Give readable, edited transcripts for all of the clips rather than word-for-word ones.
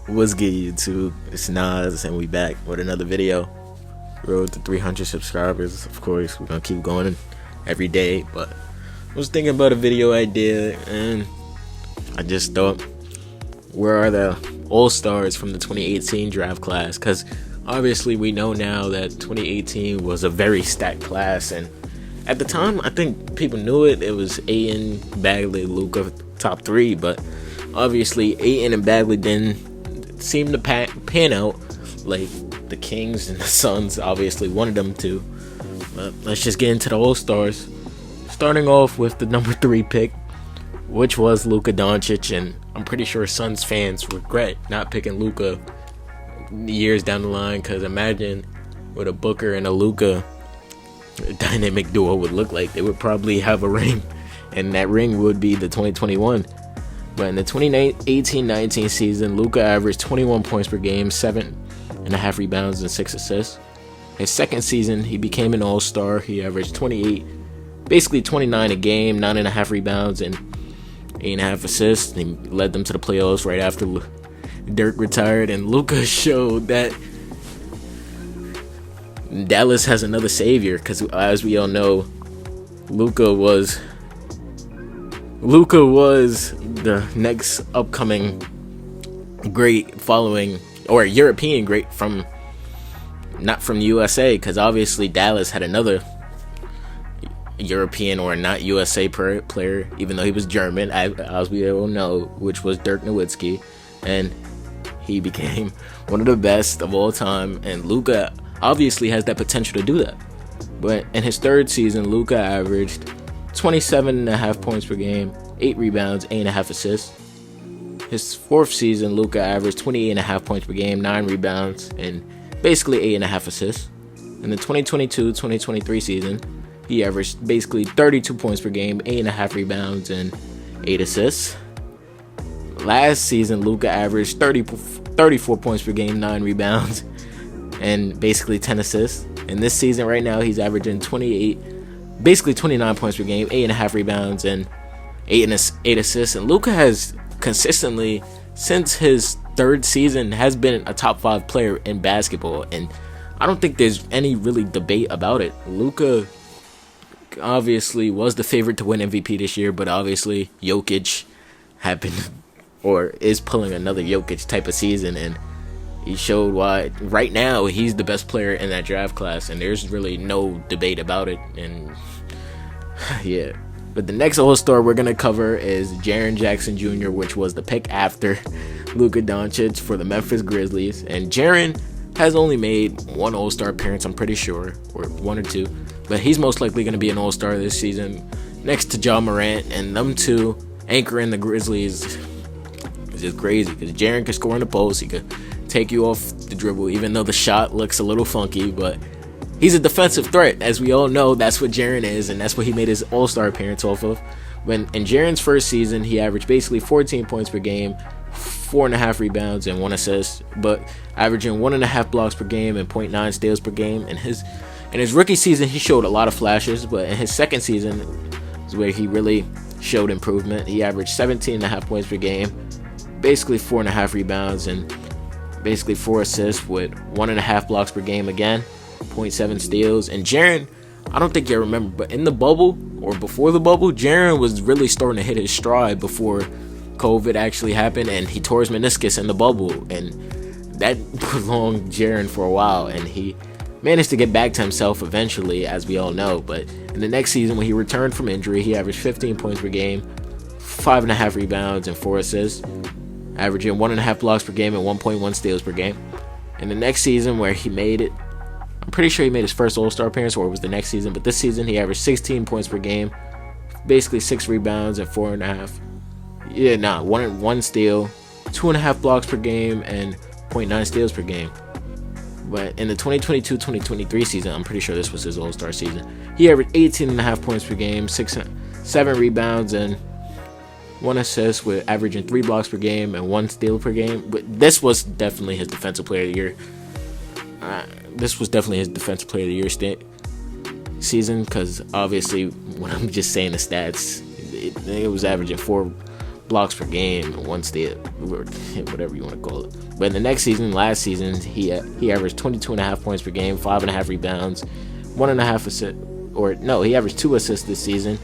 What's good, YouTube? It's Nas, and we back with another video. Road to 300 subscribers. Of course, we're gonna keep going every day. But I was thinking about a video idea, and I just thought, where are the All-Stars from the 2018 draft class? Because obviously, we know now that 2018 was a very stacked class, and at the time, I think people knew it. It was Ayton, Bagley, Luka, top three, but obviously, Ayton and Bagley didn't seem to pan out like the Kings and the Suns obviously wanted them to. But let's just get into the All-Stars. Starting off with the number 3 pick, which was Luka Doncic, and I'm pretty sure Suns fans regret not picking Luka years down the line, because imagine what a Booker and a Luka dynamic duo would look like. They would probably have a ring, and that ring would be the 2021. But in the 2018-19 season, Luka averaged 21 points per game, 7.5 rebounds, and 6 assists. His second season, he became an All-Star. He averaged 28, basically 29 a game, 9.5 rebounds, and 8.5 assists. He led them to the playoffs right after Dirk retired, and Luka showed that Dallas has another savior, because as we all know, Luka was the next upcoming great following, or European great from, not from USA, because obviously Dallas had another European or not USA player, even though he was German, as we all know, which was Dirk Nowitzki, and he became one of the best of all time, and Luka obviously has that potential to do that. But in his third season, Luka averaged 27.5 points per game, 8 rebounds, 8.5 assists. His fourth season, Luka averaged 28.5 points per game, 9 rebounds, and basically 8.5 assists. In the 2022-2023 season, he averaged basically 32 points per game, 8.5 rebounds, and 8 assists. Last season, Luka averaged 34 points per game, 9 rebounds, and basically 10 assists. And this season, right now, he's averaging 29 points per game, 8.5 rebounds, and 8 assists. And Luka has consistently, since his third season, has been a top 5 player in basketball, and I don't think there's any really debate about it. Luka obviously was the favorite to win MVP this year, but obviously Jokic happened, or is pulling another Jokic type of season, and he showed why right now he's the best player in that draft class, and there's really no debate about it. And yeah. But the next All-Star we're going to cover is Jaren Jackson Jr., which was the pick after Luka Doncic for the Memphis Grizzlies. And Jaren has only made one All-Star appearance, I'm pretty sure, or one or two. But he's most likely going to be an All-Star this season, next to Ja Morant, and them two anchoring the Grizzlies is just crazy, because Jaren can score in the post, he could take you off the dribble, even though the shot looks a little funky, but he's a defensive threat. As we all know, that's what Jaren is, and that's what he made his All-Star appearance off of. When in Jaren's first season, he averaged basically 14 points per game, 4.5 rebounds, and 1 assist, but averaging 1.5 blocks per game and 0.9 steals per game. In his rookie season, he showed a lot of flashes, but in his second season is where he really showed improvement. He averaged 17.5 points per game, basically 4.5 rebounds, and basically 4 assists with 1.5 blocks per game again, 0.7 steals. And Jaren, I don't think you remember, but in the bubble, or before the bubble, Jaren was really starting to hit his stride before COVID actually happened, and he tore his meniscus in the bubble, and that prolonged Jaren for a while, and he managed to get back to himself eventually, as we all know. But in the next season, when he returned from injury, he averaged 15 points per game, 5.5 rebounds, and 4 assists, averaging 1.5 blocks per game and 1.1 steals per game. In the next season, where he made it, I'm pretty sure he made his first All-Star appearance, or it was the next season, but this season he averaged 16 points per game, basically 6 rebounds and 4.5. One steal, 2.5 blocks per game, and 0.9 steals per game. But in the 2022-2023 season, I'm pretty sure this was his All-Star season, he averaged 18.5 points per game, 7 rebounds, and 1 assist, with averaging 3 blocks per game and 1 steal per game. But this was definitely his Defensive Player of the Year. Season, because obviously when I'm just saying the stats, it was averaging 4 blocks per game and 1 steal, or whatever you want to call it. But in the next season, last season, he averaged 22.5 points per game, 5.5 rebounds, 1.5 assists. Or no, he averaged 2 assists this season,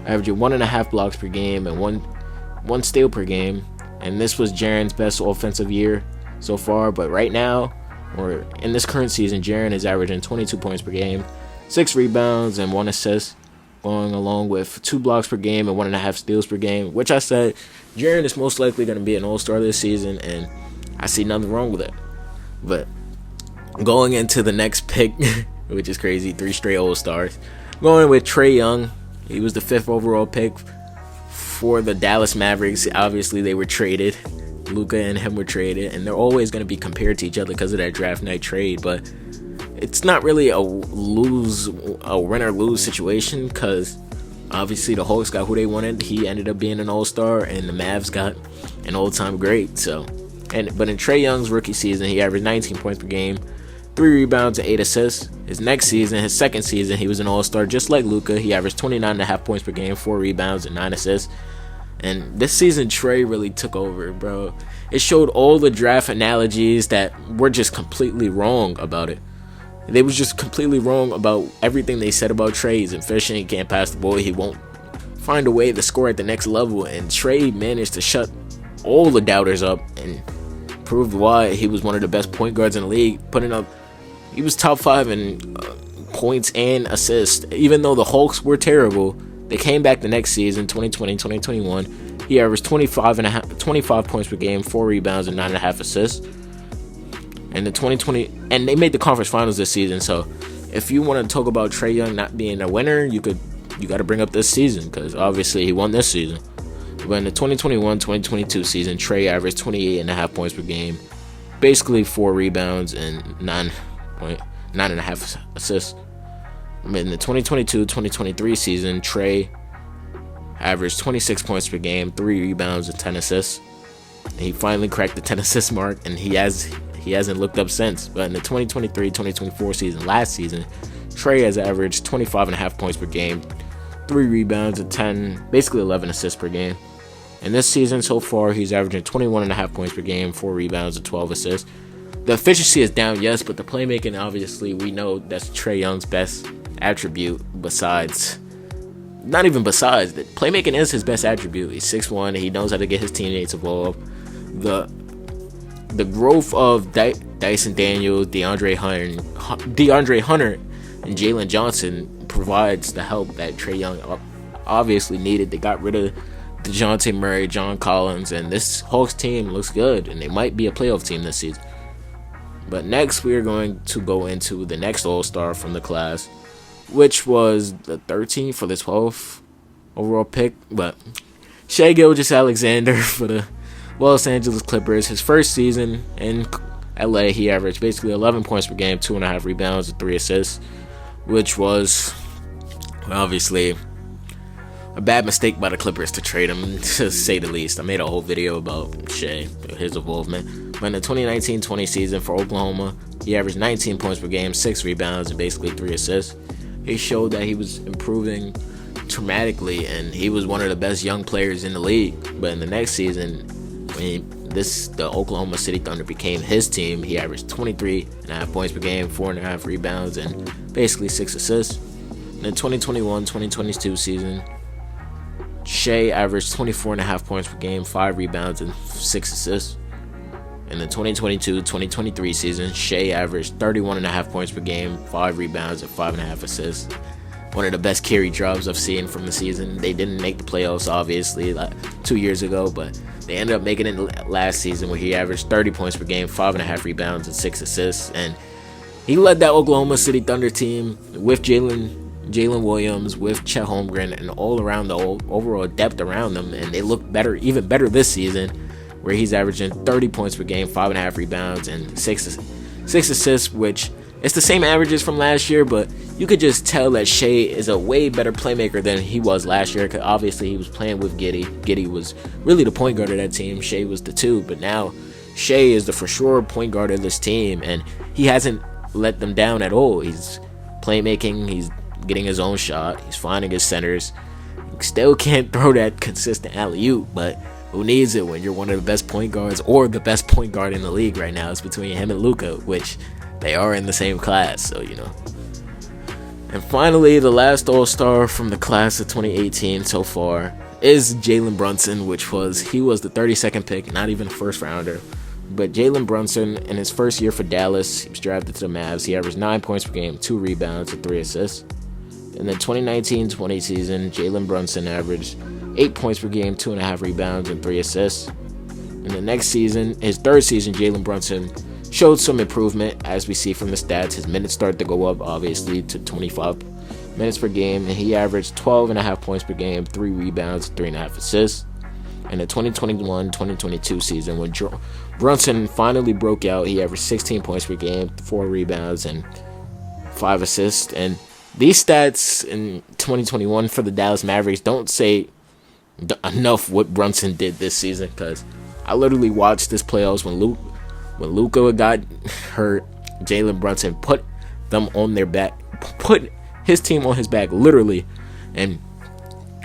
averaging 1.5 blocks per game and one steal per game. And this was Jaren's best offensive year so far. But right now, or in this current season, Jaren is averaging 22 points per game, 6 rebounds and 1 assist, going along with 2 blocks per game and 1.5 steals per game, which I said Jaren is most likely going to be an all-star this season, and I see nothing wrong with it. But going into the next pick, which is crazy, 3 straight all-stars, going with Trae Young. He was the 5th overall pick for the Dallas Mavericks. Obviously, they were traded. Luka and him were traded, and they're always going to be compared to each other because of that draft night trade, but it's not really a win or lose situation, because obviously the Hawks got who they wanted. He ended up being an all-star, and the Mavs got an all-time great. But in Trae Young's rookie season, he averaged 19 points per game, 3 rebounds and 8 assists. His next season, his second season, he was an all-star just like Luka. He averaged 29.5 points per game, 4 rebounds and 9 assists. And this season, Trae really took over, bro. It showed all the draft analogies that were just completely wrong about it. They was just completely wrong about everything they said about Trae. He's efficient, he can't pass the ball, he won't find a way to score at the next level. And Trae managed to shut all the doubters up and proved why he was one of the best point guards in the league, he was top 5 in points and assists. Even though the Hawks were terrible, they came back the next season, 2020-2021. He averaged 25 points per game, 4 rebounds and 9.5 assists. And they made the conference finals this season. So if you want to talk about Trae Young not being a winner, you got to bring up this season, because obviously he won this season. But in the 2021-2022 season, Trae averaged 28.5 points per game, basically 4 rebounds and 9.5 assists. In the 2022-2023 season, Trae averaged 26 points per game, 3 rebounds and 10 assists. And he finally cracked the 10 assist mark, and he hasn't looked up since. But in the 2023-2024 season, last season, Trae has averaged 25.5 points per game, 3 rebounds and basically 11 assists per game. And this season so far, he's averaging 21.5 points per game, 4 rebounds and 12 assists. The efficiency is down, yes, but the playmaking, obviously, we know that's Trae Young's best attribute. The playmaking is his best attribute. He's 6'1", he knows how to get his teammates involved. The growth of Dyson Daniels, DeAndre Hunter, and Jalen Johnson provides the help that Trae Young obviously needed. They got rid of DeJounte Murray, John Collins, and this Hawks team looks good, and they might be a playoff team this season. But next, we are going to go into the next All-Star from the class, which was the 13th or the 12th overall pick. But Shai Gilgeous-Alexander for the Los Angeles Clippers. His first season in LA, he averaged basically 11 points per game, 2.5 rebounds, and 3 assists, which was obviously a bad mistake by the Clippers to trade him, to say the least. I made a whole video about Shai, his involvement. But in the 2019-20 season for Oklahoma, he averaged 19 points per game, 6 rebounds, and basically 3 assists. He showed that he was improving dramatically, and he was one of the best young players in the league. But in the next season, when the Oklahoma City Thunder became his team, he averaged 23.5 points per game, 4.5 rebounds, and basically 6 assists. In the 2021-2022 season, Shai averaged 24.5 points per game, 5 rebounds, and 6 assists. In the 2022-2023 season, Shai averaged 31.5 points per game, 5 rebounds, and 5.5 assists. One of the best carry drops I've seen from the season. They didn't make the playoffs, obviously, 2 years ago, but they ended up making it last season, where he averaged 30 points per game, 5.5 rebounds, and 6 assists. And he led that Oklahoma City Thunder team with Jalen Williams, with Chet Holmgren, and all around the overall depth around them. And they look better, even better this season, where he's averaging 30 points per game, 5.5 rebounds, and 6 assists, which it's the same averages from last year, but you could just tell that Shai is a way better playmaker than he was last year, because obviously he was playing with Giddey. Giddey was really the point guard of that team. Shai was the 2, but now Shai is the for sure point guard of this team, and he hasn't let them down at all. He's playmaking, he's getting his own shot, he's finding his centers. He still can't throw that consistent alley-oop, but who needs it when you're one of the best point guards or the best point guard in the league right now? It's between him and Luka, which they are in the same class, so you know. And finally, the last All-Star from the class of 2018 so far is Jalen Brunson, he was the 32nd pick, not even a first rounder. But Jalen Brunson, in his first year for Dallas, he was drafted to the Mavs. He averaged 9 points per game, 2 rebounds, and 3 assists. In the 2019-20 season, Jalen Brunson averaged 8 points per game, 2.5 rebounds, and 3 assists. In the next season, his third season, Jalen Brunson showed some improvement, as we see from the stats. His minutes started to go up, obviously, to 25 minutes per game, and he averaged 12.5 points per game, 3 rebounds, 3.5 assists. In the 2021-2022 season, when Brunson finally broke out, he averaged 16 points per game, 4 rebounds, and 5 assists. And these stats in 2021 for the Dallas Mavericks don't say enough what Brunson did this season, because I literally watched this playoffs when Luka got hurt. Jalen Brunson put them on their back, put his team on his back, literally, and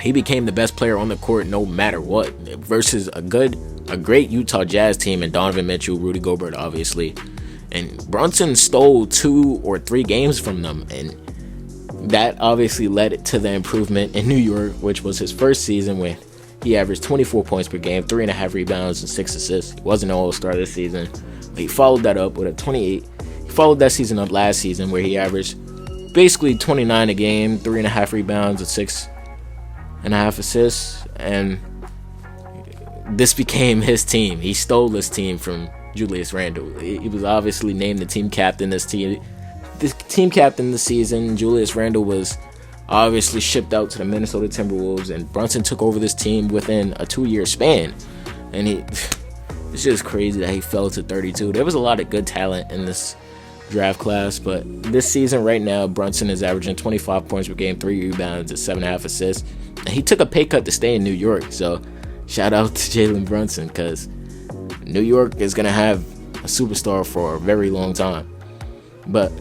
he became the best player on the court no matter what, versus a great Utah Jazz team and Donovan Mitchell, Rudy Gobert, obviously. And Brunson stole 2 or 3 games from them, and that obviously led to the improvement in New York, which was his first season when he averaged 24 points per game, 3.5 rebounds, and 6 assists. He wasn't an All-Star this season, but he followed that up with a 28. He followed that season up last season where he averaged basically 29 a game, 3.5 rebounds, and 6.5 assists, and this became his team. He stole this team from Julius Randle. He was obviously named the team captain this team captain this season. Julius Randle was obviously shipped out to the Minnesota Timberwolves, and Brunson took over this team within a 2-year span. And it's just crazy that he fell to 32. There was a lot of good talent in this draft class, but this season right now, Brunson is averaging 25 points per game, 3 rebounds, and 7.5 assists. And he took a pay cut to stay in New York, so shout out to Jalen Brunson, because New York is going to have a superstar for a very long time. But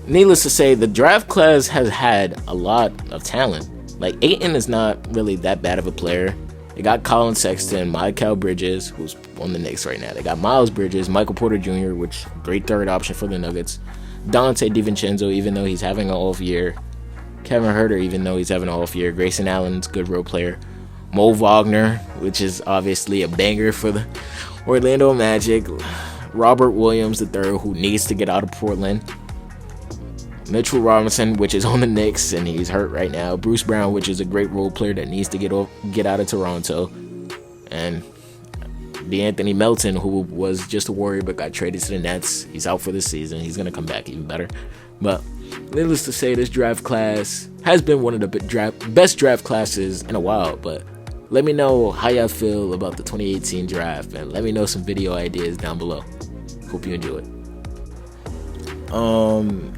needless to say, the draft class has had a lot of talent. Like, Ayton is not really that bad of a player. They got Colin Sexton, Mikal Bridges, who's on the Knicks right now. They got Miles Bridges, Michael Porter Jr., which great third option for the Nuggets. Dante DiVincenzo, even though he's having an off year. Kevin Huerter, even though he's having an off year. Grayson Allen's a good role player. Mo Wagner, which is obviously a banger for the Orlando Magic. Robert Williams III, who needs to get out of Portland. Mitchell Robinson, which is on the Knicks and he's hurt right now. Bruce Brown, which is a great role player that needs to get out of Toronto. And DeAnthony Melton, who was just a Warrior but got traded to the Nets. He's out for this season. He's going to come back even better. But needless to say, this draft class has been one of the best draft classes in a while. But let me know how y'all feel about the 2018 draft, and let me know some video ideas down below. Hope you enjoy it.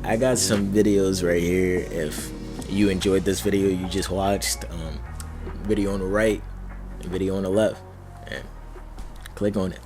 I got some videos right here. If you enjoyed this video you just watched, video on the right and video on the left, and click on it.